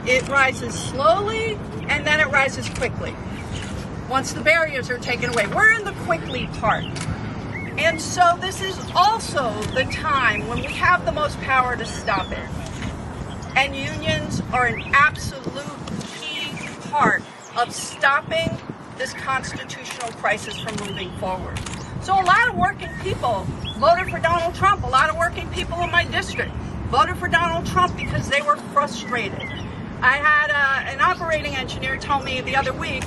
It rises slowly, and then it rises quickly. Once the barriers are taken away. We're in the quickly part. And so this is also the time when we have the most power to stop it. And unions are an absolute key part of stopping this constitutional crisis from moving forward. So a lot of working people voted for Donald Trump. A lot of working people in my district voted for Donald Trump because they were frustrated. I had an operating engineer tell me the other week,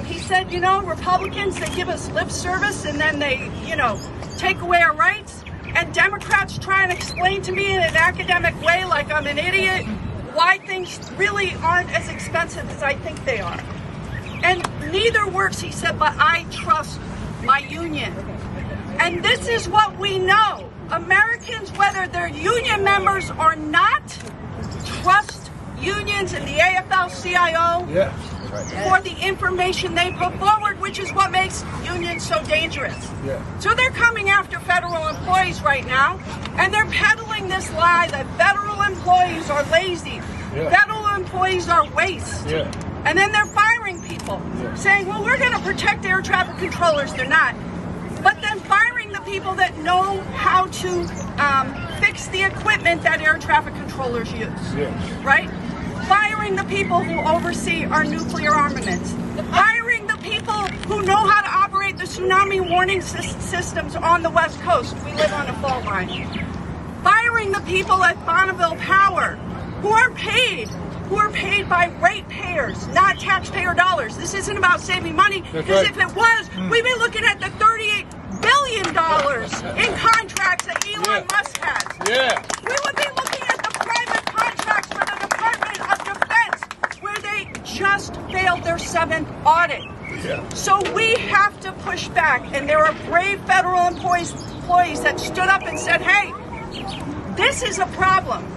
he said, you know, Republicans, they give us lip service and then they, you know, take away our rights. And Democrats try and explain to me in an academic way, like I'm an idiot, why things really aren't as expensive as I think they are. And neither works, he said, but I trust my union. And this is what we know. Americans, whether they're union members or not, trust unions and the AFL-CIO for the information they put forward, which is what makes unions so dangerous. So they're coming after federal employees right now, and they're peddling this lie that federal employees are lazy, federal employees are waste. And then they're firing people, saying, well, we're going to protect air traffic controllers. They're not. But then firing the people that know how to fix the equipment that air traffic controllers use, right? Firing the people who oversee our nuclear armaments. Firing the people who know how to operate the tsunami warning systems on the West Coast. We live on a fault line. Firing the people at Bonneville Power who are paid by ratepayers, not taxpayer dollars. This isn't about saving money, because if it was, we'd be looking at the $38 billion in contracts that Elon Musk has. We would be looking at the private contracts for the Department of Defense, where they just failed their 7th audit. So we have to push back, and there are brave federal employees that stood up and said, hey, this is a problem.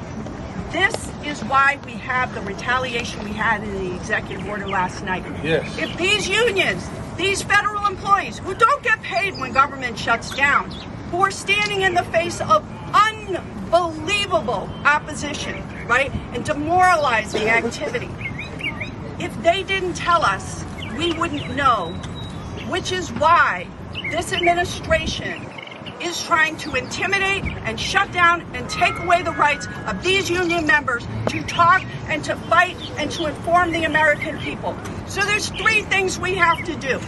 This is why we have the retaliation we had in the executive order last night. If these unions, these federal employees who don't get paid when government shuts down, who are standing in the face of unbelievable opposition, right, and demoralizing activity, if they didn't tell us, we wouldn't know, which is why this administration is trying to intimidate and shut down and take away the rights of these union members to talk and to fight and to inform the American people. So there's 3 things we have to do.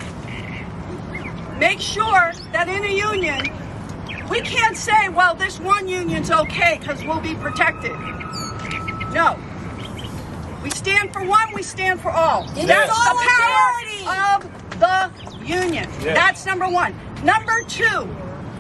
Make sure that in a union, we can't say, well, this one union's okay because we'll be protected. No. We stand for one, we stand for all. That's the power of the union. That's number 1. Number 2,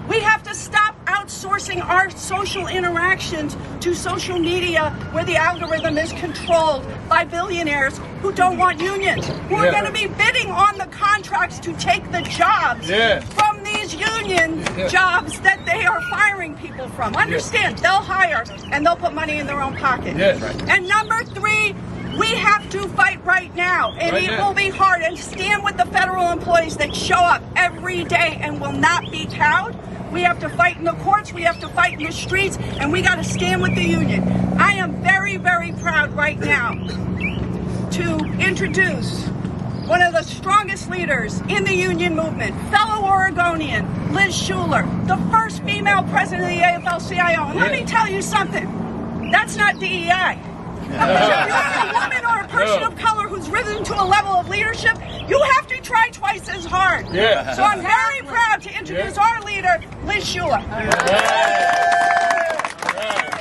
we have to stop outsourcing our social interactions to social media, where the algorithm is controlled by billionaires who don't want unions, who are going to be bidding on the contracts to take the jobs from these union jobs that they are firing people from. Understand, they'll hire and they'll put money in their own pocket. And number 3, we have to fight right now, and it will be hard, and stand with the federal employees that show up every day and will not be cowed. We have to fight in the courts, we have to fight in the streets, and we got to stand with the union. I am very, very proud right now to introduce one of the strongest leaders in the union movement, fellow Oregonian, Liz Shuler, the first female president of the AFL-CIO. And let me tell you something, that's not DEI. Because if you're a woman or a person of color who's risen to a level of leadership, you have to try twice as hard. So I'm very proud to introduce our leader, Liz Shuler.